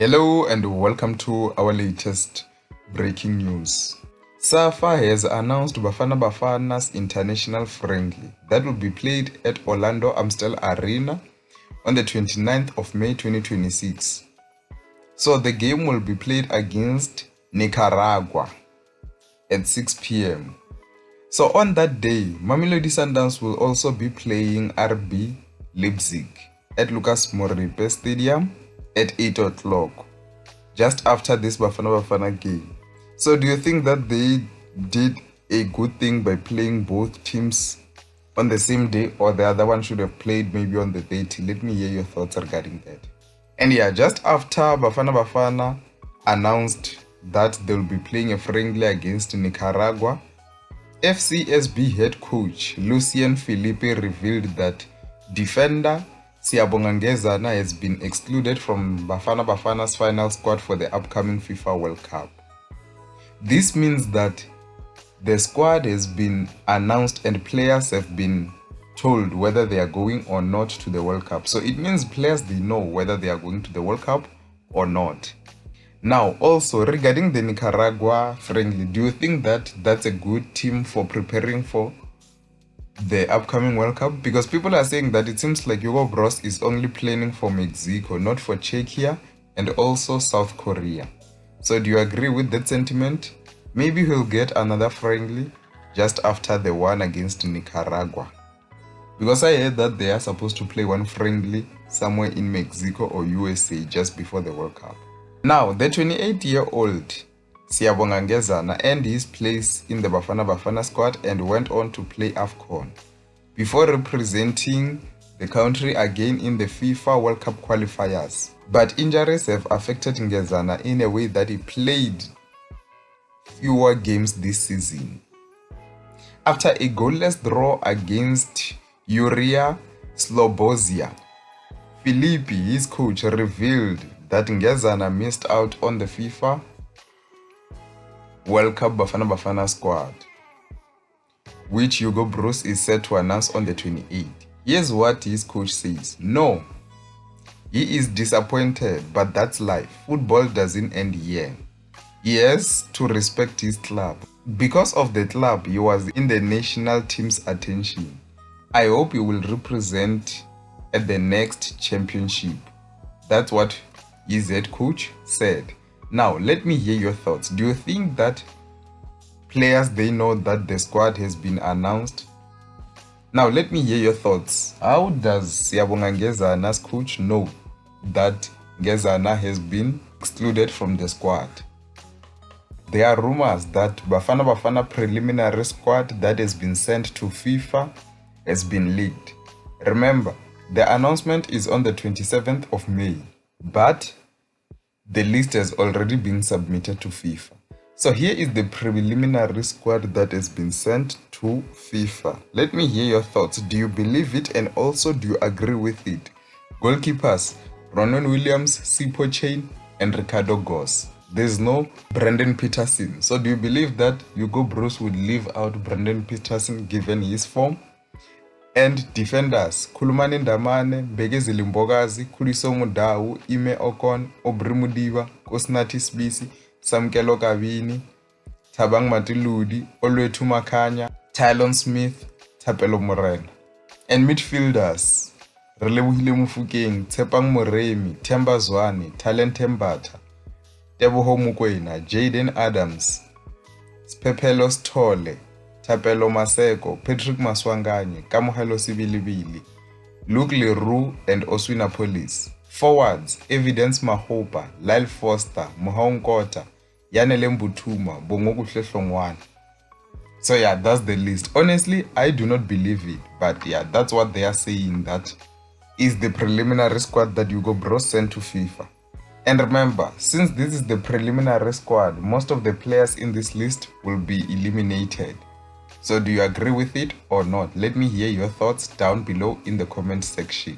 Hello and welcome to our latest breaking news. FIFA has announced Bafana's international friendly that will be played at Orlando Amstel Arena on the 29th of May 2026. So the game will be played against Nicaragua at 6 p.m. So on that day, Mamelodi Sundowns will also be playing RB Leipzig at Lucas Mouripe Stadium at 8 o'clock, just after this Bafana game. So do you think that they did a good thing by playing both teams on the same day, or the other one should have played maybe on the 30th? Let me hear your thoughts regarding that. And yeah, just after Bafana announced that they'll be playing a friendly against Nicaragua, FCSB head coach Filip revealed that defender Siyabonga Ngezana has been excluded from Bafana's final squad for the upcoming FIFA World Cup. This means that the squad has been announced and players have been told whether they are going or not to the World Cup. So it means players, they know whether they are going to the World Cup or not. Now, also regarding the Nicaragua friendly, do you think that that's a good team for preparing for the upcoming World Cup? Because people are saying that it seems like Hugo Bros is only planning for Mexico, not for Czechia and also South Korea. So do you agree with that sentiment? Maybe he'll get another friendly just after the one against Nicaragua. Because I heard that they are supposed to play one friendly somewhere in Mexico or USA just before the World Cup. Now, the 28-year-old Siyabonga Ngezana earned his place in the Bafana squad and went on to play AFCON before representing the country again in the FIFA World Cup qualifiers. But injuries have affected Ngezana in a way that he played fewer games this season. After a goalless draw against Uria Slobozia, Filip, his coach, revealed that Ngezana missed out on the FIFA World Cup Bafana squad, which Hugo Bros is set to announce on the 28th. Here's what his coach says. No, he is disappointed, but that's life. Football doesn't end here. He has to respect his club. Because of the club, he was in the national team's attention. I hope he will represent at the next championship. That's what his head coach said. Now, let me hear your thoughts. Do you think that players, they know that the squad has been announced? Now, let me hear your thoughts. How does Siyabonga Ngezana's coach know that Ngezana has been excluded from the squad? There are rumors that Bafana preliminary squad that has been sent to FIFA has been leaked. Remember, the announcement is on the 27th of May, but the list has already been submitted to FIFA. So here is the preliminary squad that has been sent to FIFA. Let me hear your thoughts. Do you believe it, and also do you agree with it? Goalkeepers: Ronan Williams, Sipo Chain, and Ricardo Goss. There's no Brendan Peterson. So do you believe that Hugo Bros would leave out Brendan Peterson given his form? And defenders: Khulumani Ndamane, Mbegezeli Mbogazi, Khuliso Mudau, Ime Okon, Obri Mudiba, Kosinathi Sibisi, Samkelo Kavini, Thabang Matiludi, Olwethu Makhanya, Tylon Smith, Thapelo Morena. And midfielders: Relebohile Mofokeng, Tshepang Moremi, Themba Zwane, Talent Thembata, Teboho Mokoena, Jaden Adams, Spephelo Sithole, Thapelo Maseko, Patrick Maswanganye, Kamohelo Sibilibili, Luke Leroux, and Oswina Police. Forwards: Evidence Mahopa, Lyle Foster, Mohang Kota, Yanele Mbuthuma, Bongokuhle Hlongwane. So yeah, that's the list. Honestly, I do not believe it, but yeah, that's what they are saying. That is the preliminary squad that Hugo Bros sent to FIFA. And remember, since this is the preliminary squad, most of the players in this list will be eliminated. So do you agree with it or not? Let me hear your thoughts down below in the comment section.